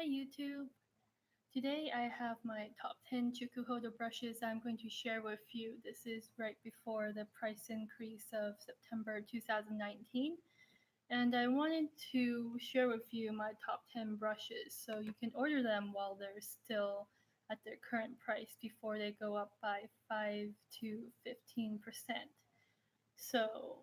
Hi YouTube! Today I have my top 10 Chikuhodo brushes I'm going to share with you. This is right before the price increase of September 2019, and I wanted to share with you my top 10 brushes so you can order them while they're still at their current price before they go up by 5 to 15%. So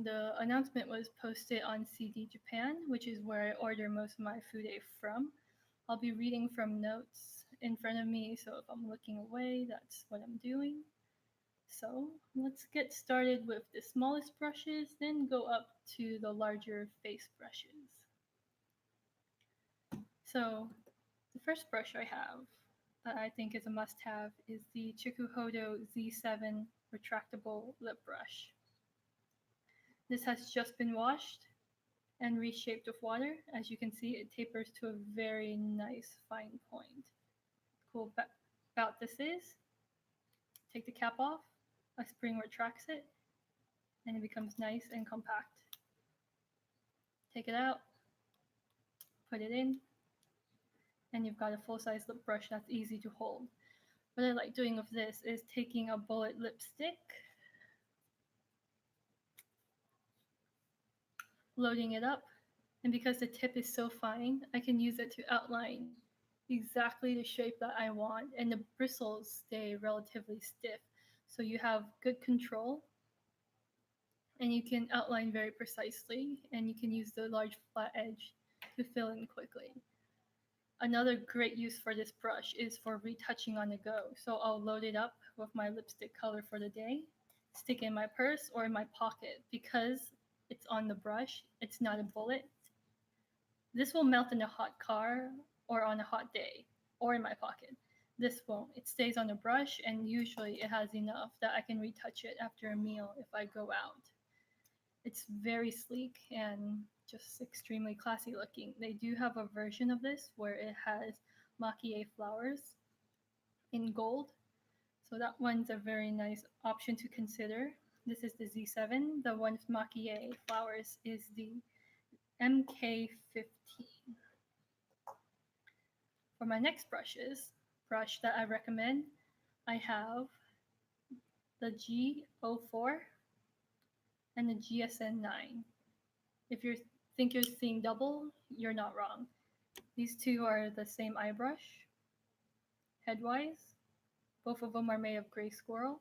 the announcement was posted on CD Japan, which is where I order most of my Fude from. I'll be reading from notes in front of me, so if I'm looking away, that's what I'm doing. So let's get started with the smallest brushes, then go up to the larger face brushes. So the first brush I have that I think is a must-have is the Chikuhodo Z7 retractable lip brush. This has just been washed and reshaped with water. As you can see, it tapers to a very nice fine point. Cool about this is, take the cap off, a spring retracts it, and it becomes nice and compact. Take it out, put it in, and you've got a full-size lip brush that's easy to hold. What I like doing with this is taking a bullet lipstick, loading it up, and because the tip is so fine, I can use it to outline exactly the shape that I want, and the bristles stay relatively stiff, so you have good control, and you can outline very precisely, and you can use the large flat edge to fill in quickly. Another great use for this brush is for retouching on the go, so I'll load it up with my lipstick color for the day, stick it in my purse or in my pocket. Because it's on the brush, it's not a bullet. This will melt in a hot car or on a hot day, or in my pocket. This won't. It stays on the brush, and usually it has enough that I can retouch it after a meal if I go out. It's very sleek and just extremely classy looking. They do have a version of this where it has Makie flowers in gold, so that one's a very nice option to consider. This is the Z7. The one with Makie flowers is the MK15. For my next brush that I recommend, I have the G04 and the GSN9. If you think you're seeing double, you're not wrong. These two are the same eye brush, headwise. Both of them are made of gray squirrel,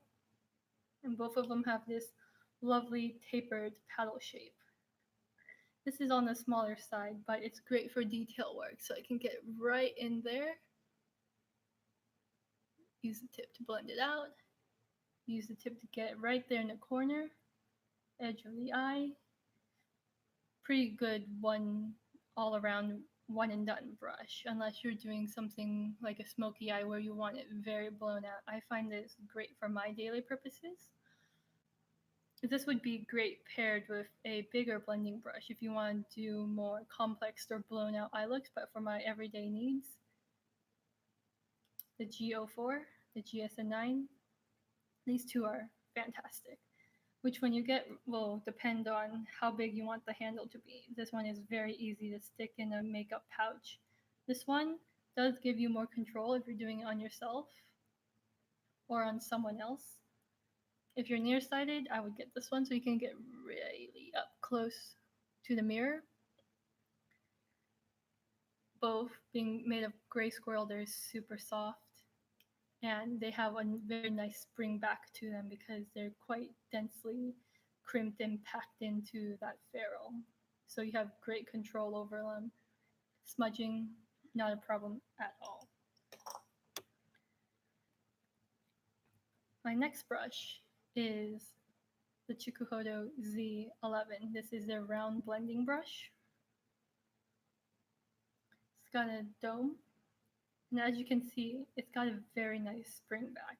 and both of them have this lovely tapered paddle shape. This is on the smaller side, but it's great for detail work, so I can get right in there. Use the tip to blend it out. Use the tip to get right there in the corner, edge of the eye. Pretty good one all around one and done brush, unless you're doing something like a smoky eye where you want it very blown out. I find this great for my daily purposes. This would be great paired with a bigger blending brush if you want to do more complex or blown out eye looks, but for my everyday needs, the G04, the GSN9, these two are fantastic. Which one you get will depend on how big you want the handle to be. This one is very easy to stick in a makeup pouch. This one does give you more control if you're doing it on yourself or on someone else. If you're nearsighted, I would get this one so you can get really up close to the mirror. Both being made of gray squirrel, they're super soft, and they have a very nice spring back to them because they're quite densely crimped and packed into that ferrule. So you have great control over them. Smudging, not a problem at all. My next brush is the Chikuhodo Z11. This is their round blending brush. It's got a dome, and as you can see, it's got a very nice spring back.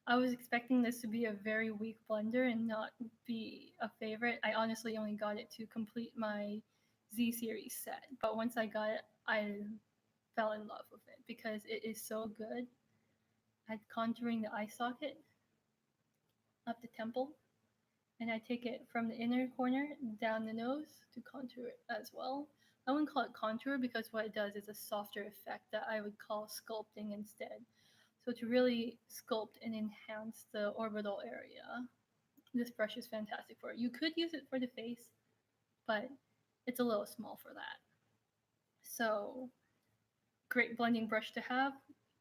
I was expecting this to be a very weak blender and not be a favorite. I honestly only got it to complete my Z series set, but once I got it, I fell in love with it because it is so good at contouring the eye socket up the temple, and I take it from the inner corner down the nose to contour it as well. I wouldn't call it contour because what it does is a softer effect that I would call sculpting instead. So to really sculpt and enhance the orbital area, this brush is fantastic for it. You could use it for the face, but it's a little small for that. So great blending brush to have.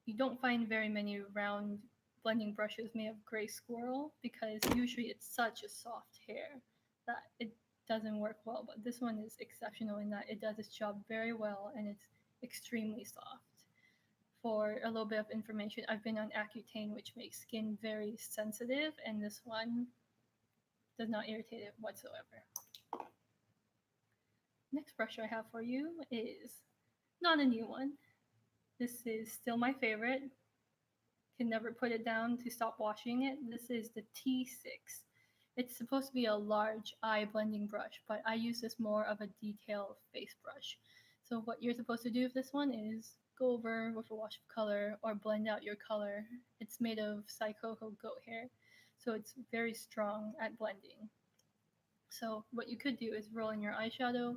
You don't find very many round blending brushes made of gray squirrel because usually it's such a soft hair that it doesn't work well. But this one is exceptional in that it does its job very well and it's extremely soft. For a little bit of information, I've been on Accutane, which makes skin very sensitive, and this one does not irritate it whatsoever. Next brush I have for you is not a new one. This is still my favorite. Can never put it down to stop washing it. This is the T6. It's supposed to be a large eye blending brush, but I use this more of a detail face brush. So what you're supposed to do with this one is go over with a wash of color or blend out your color. It's made of Chikuhodo goat hair, so it's very strong at blending. So what you could do is roll in your eyeshadow,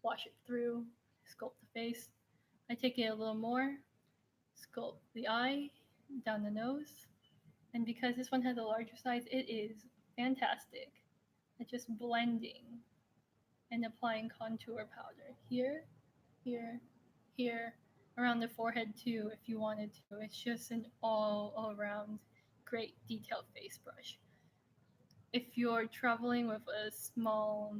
wash it through, sculpt the face. I take it a little more, sculpt the eye, down the nose, and because this one has a larger size, it is fantastic at just blending and applying contour powder here, here, here, around the forehead too if you wanted to. It's just an all around great detailed face brush. If you're traveling with a small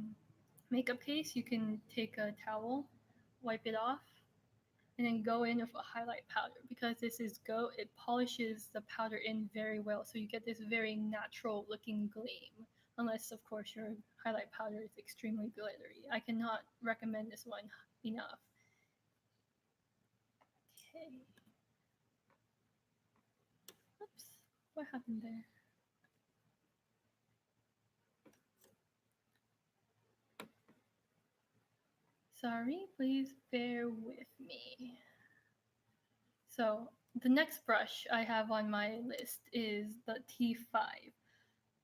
makeup case, you can take a towel, wipe it off, and then go in with a highlight powder. Because this is goat, it polishes the powder in very well, so you get this very natural looking gleam. Unless, of course, your highlight powder is extremely glittery. I cannot recommend this one enough. Okay. Oops. What happened there? Sorry, please bear with me. So, the next brush I have on my list is the T5.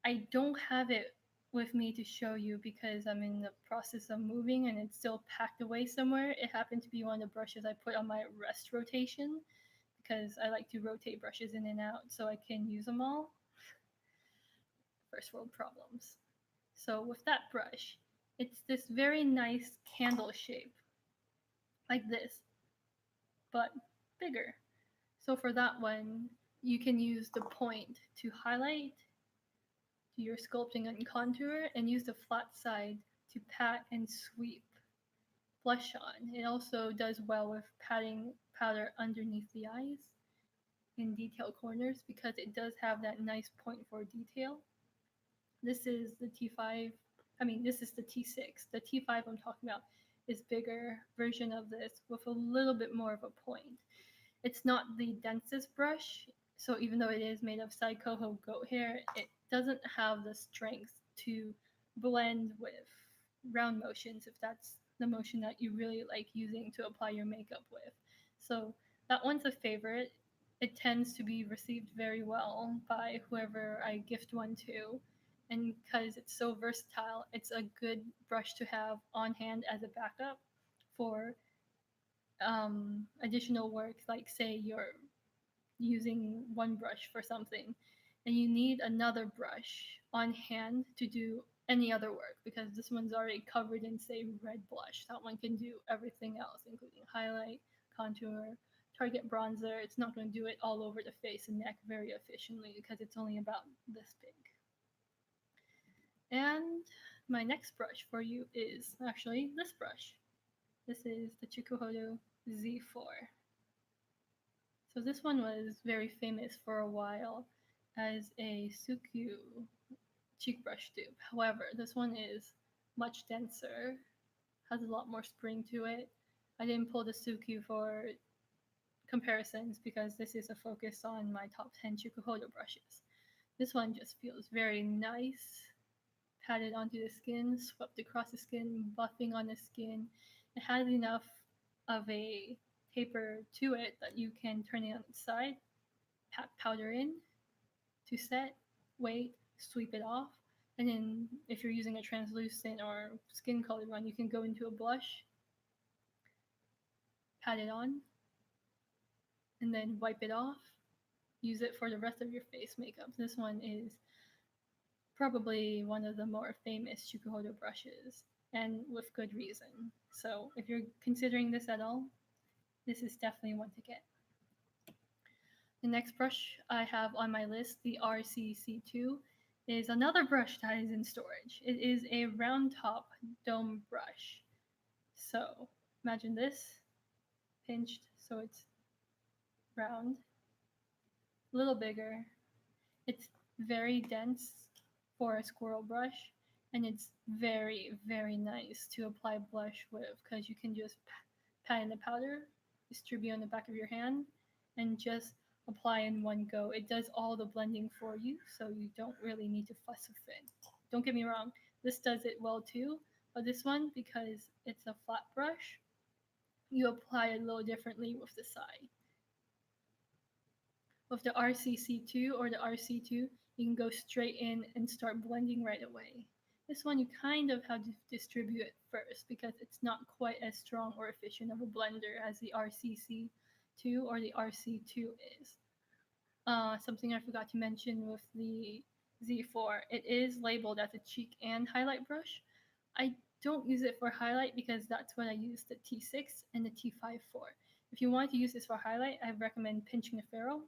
I don't have it with me to show you because I'm in the process of moving and it's still packed away somewhere. It happened to be one of the brushes I put on my rest rotation because I like to rotate brushes in and out so I can use them all. First world problems. So with that brush, it's this very nice candle shape, like this, but bigger. So for that one, you can use the point to highlight, do your sculpting and contour, and use the flat side to pat and sweep blush on. It also does well with patting powder underneath the eyes in detail corners because it does have that nice point for detail. This is the T5, this is the T6. The T5 I'm talking about is bigger version of this with a little bit more of a point. It's not the densest brush, so even though it is made of Chikuhodo goat hair, it doesn't have the strength to blend with round motions if that's the motion that you really like using to apply your makeup with. So that one's a favorite. It tends to be received very well by whoever I gift one to. And because it's so versatile, it's a good brush to have on hand as a backup for additional work, like say you're using one brush for something and you need another brush on hand to do any other work because this one's already covered in say red blush. That one can do everything else including highlight, contour, target bronzer. It's not going to do it all over the face and neck very efficiently because it's only about this big. And my next brush for you is actually this brush. This is the Chikuhodo Z4. So this one was very famous for a while as a Sukyu cheek brush dupe. However, this one is much denser, has a lot more spring to it. I didn't pull the Sukyu for comparisons because this is a focus on my top 10 Chikuhodo brushes. This one just feels very nice, patted onto the skin, swept across the skin, buffing on the skin. It has enough of a taper to it that you can turn it on its side, pat powder in to set, wait, sweep it off, And then if you're using a translucent or skin colored one, you can go into a blush, pat it on, and then wipe it off. Use it for the rest of your face makeup. This one is probably one of the more famous Chikuhodo brushes, and with good reason. So if you're considering this at all, this is definitely one to get. The next brush I have on my list, the RCC2, is another brush that is in storage. It is a round top dome brush. So imagine this, pinched so it's round, a little bigger. It's very dense for a squirrel brush, and it's very, very nice to apply blush with because you can just pat in the powder, distribute on the back of your hand, and just apply in one go. It does all the blending for you, so you don't really need to fuss with it. Don't get me wrong, this does it well too, but this one, because it's a flat brush, you apply it a little differently with the side. With the RCC2 or the RC2, you can go straight in and start blending right away. This one you kind of have to distribute it first because it's not quite as strong or efficient of a blender as the RCC2 or the RC2 is. Something I forgot to mention with the Z4, it is labeled as a cheek and highlight brush. I don't use it for highlight because that's what I use the T6 and the T5 for. If you want to use this for highlight, I recommend pinching the ferrule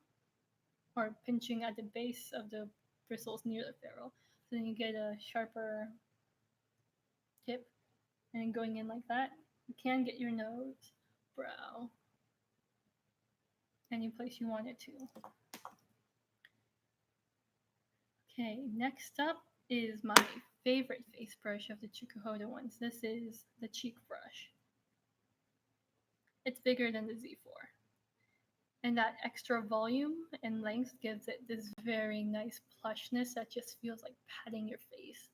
or pinching at the base of the bristles near the ferrule. So then you get a sharper tip, and then going in like that. You can get your nose, brow, any place you want it to. Okay, next up is my favorite face brush of the Chikuhodo ones. This is the cheek brush. It's bigger than the Z4. And that extra volume and length gives it this very nice plushness that just feels like patting your face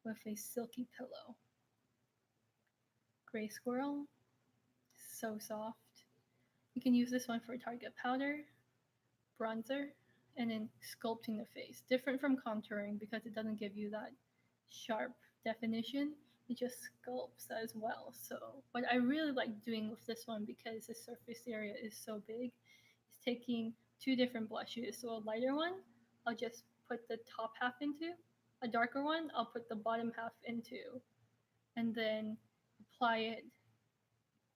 with a silky pillow. Gray squirrel, so soft. You can use this one for target powder, bronzer, and then sculpting the face. Different from contouring because it doesn't give you that sharp definition. It just sculpts as well. So what I really like doing with this one, because the surface area is so big, is taking two different blushes. So a lighter one, I'll just put the top half into. A darker one, I'll put the bottom half into. And then apply it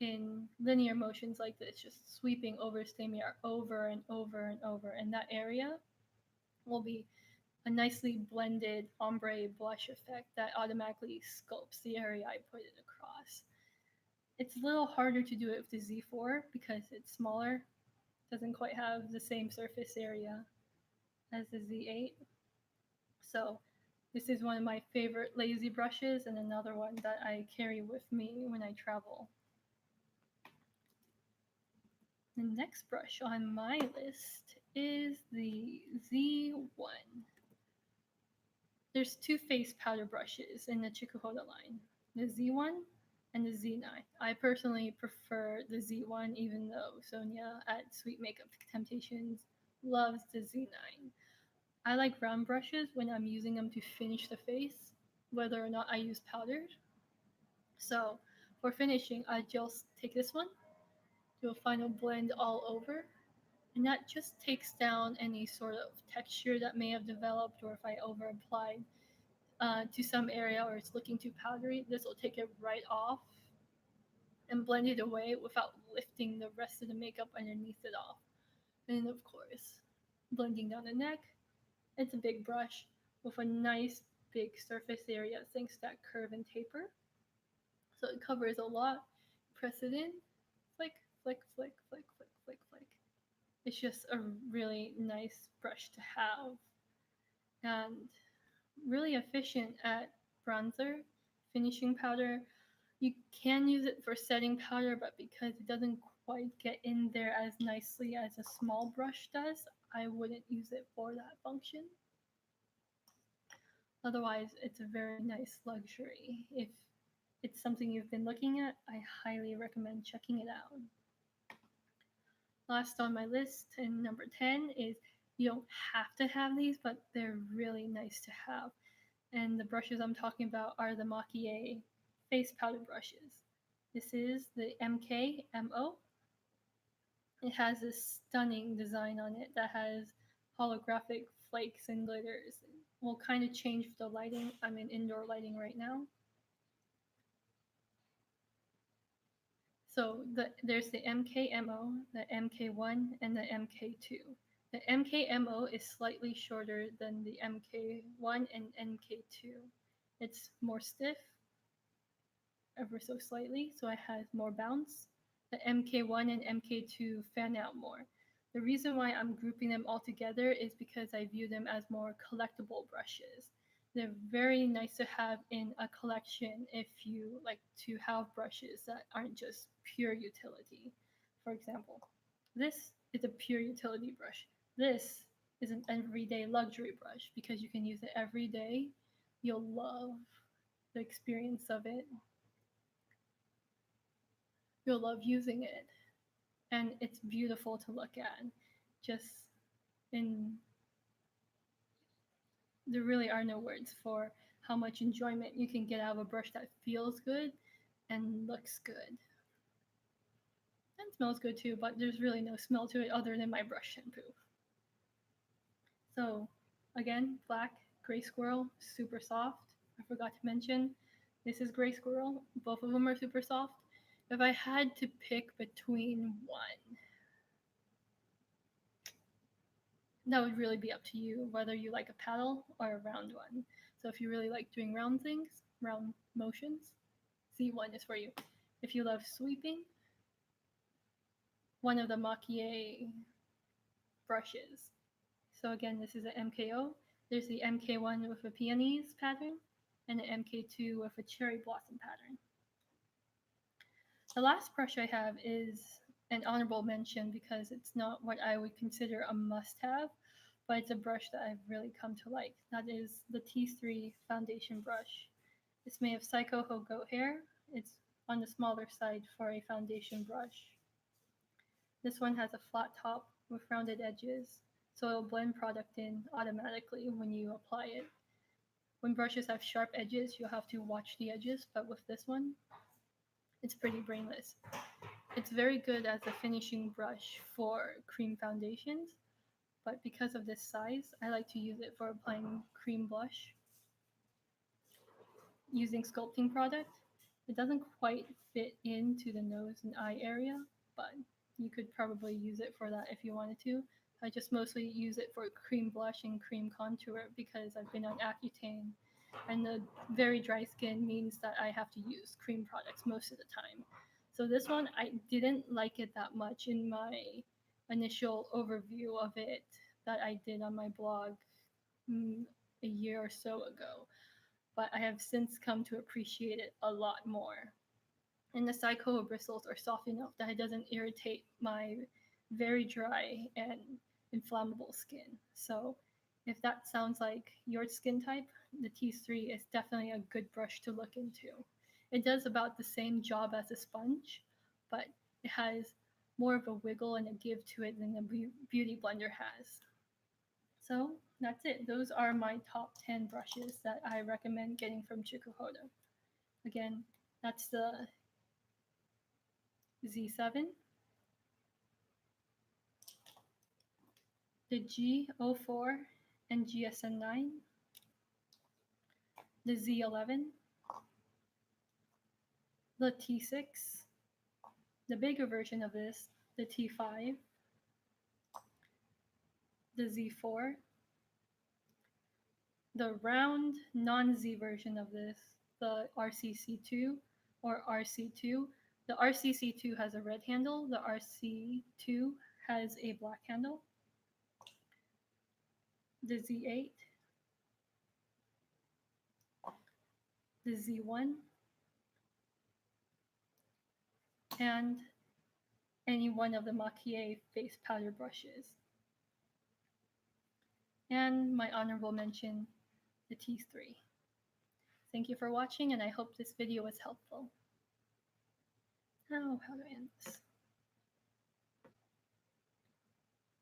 in linear motions like this, just sweeping over stain over and over and over. And that area will be a nicely blended ombre blush effect that automatically sculpts the area I put it across. It's a little harder to do it with the Z4 because it's smaller, doesn't quite have the same surface area as the Z8. So this is one of my favorite lazy brushes and another one that I carry with me when I travel. The next brush on my list is the Z1. There's two face powder brushes in the Chikuhodo line, the Z1 and the Z9. I personally prefer the Z1, even though Sonia at Sweet Makeup Temptations loves the Z9. I like round brushes when I'm using them to finish the face, whether or not I use powders. So for finishing, I just take this one, do a final blend all over, and that just takes down any sort of texture that may have developed, or if I over applied to some area or it's looking too powdery, this will take it right off and blend it away without lifting the rest of the makeup underneath it off. And of course, blending down the neck, it's a big brush with a nice big surface area thanks to that curve and taper. So it covers a lot. Press it in, flick, flick, flick, flick, flick, flick, flick. It's just a really nice brush to have. And really efficient at bronzer, finishing powder. You can use it for setting powder, but because it doesn't quite get in there as nicely as a small brush does, I wouldn't use it for that function. Otherwise, it's a very nice luxury. If it's something you've been looking at, I highly recommend checking it out. Last on my list, and number 10, is you don't have to have these, but they're really nice to have. And the brushes I'm talking about are the Makie face powder brushes. This is the MKMO. It has this stunning design on it that has holographic flakes and glitters. We'll kind of change the lighting. I'm in indoor lighting right now. So there's the MKMO, the MK1, and the MK2. The MKMO is slightly shorter than the MK1 and MK2. It's more stiff, ever so slightly, so it has more bounce. The MK1 and MK2 fan out more. The reason why I'm grouping them all together is because I view them as more collectible brushes. They're very nice to have in a collection if you like to have brushes that aren't just pure utility. For example, this is a pure utility brush. This is an everyday luxury brush because you can use it every day. You'll love the experience of it. You'll love using it. And it's beautiful to look at. Just in there really are no words for how much enjoyment you can get out of a brush that feels good and looks good. And smells good too, but there's really no smell to it other than my brush shampoo. So, again, black, gray squirrel, super soft. I forgot to mention, this is gray squirrel. Both of them are super soft. If I had to pick between one, that would really be up to you, whether you like a paddle or a round one. So if you really like doing round things, round motions, Z1 is for you. If you love sweeping, one of the Makie brushes. So again, this is an MKO. There's the MK1 with a peonies pattern, and the MK2 with a cherry blossom pattern. The last brush I have is an honorable mention because it's not what I would consider a must-have, but it's a brush that I've really come to like. That is the T3 foundation brush. It's made of Chikuhodo goat hair. It's on the smaller side for a foundation brush. This one has a flat top with rounded edges, so it'll blend product in automatically when you apply it. When brushes have sharp edges, you'll have to watch the edges, but with this one, it's pretty brainless. It's very good as a finishing brush for cream foundations, but because of this size, I like to use it for applying cream blush using sculpting product. It doesn't quite fit into the nose and eye area, but you could probably use it for that if you wanted to. I just mostly use it for cream blush and cream contour because I've been on Accutane, and the very dry skin means that I have to use cream products most of the time. So this one, I didn't like it that much in my initial overview of it that I did on my blog a year or so ago, but I have since come to appreciate it a lot more. And the Chikuhodo bristles are soft enough that it doesn't irritate my very dry and inflammable skin. So if that sounds like your skin type, the T3 is definitely a good brush to look into. It does about the same job as a sponge, but it has more of a wiggle and a give to it than the Beauty Blender has. So that's it. Those are my top 10 brushes that I recommend getting from Chikuhodo. Again, that's the Z7, the G04 and GSN9, the Z11, the T6, the bigger version of this, the T5, the Z4, the round non-Z version of this, the RCC2 or RC2. The RCC2 has a red handle, the RC2 has a black handle, the Z8, the Z1, and any one of the Makie face powder brushes. And my honorable mention, the T3. Thank you for watching, and I hope this video was helpful. Now, how do I end this?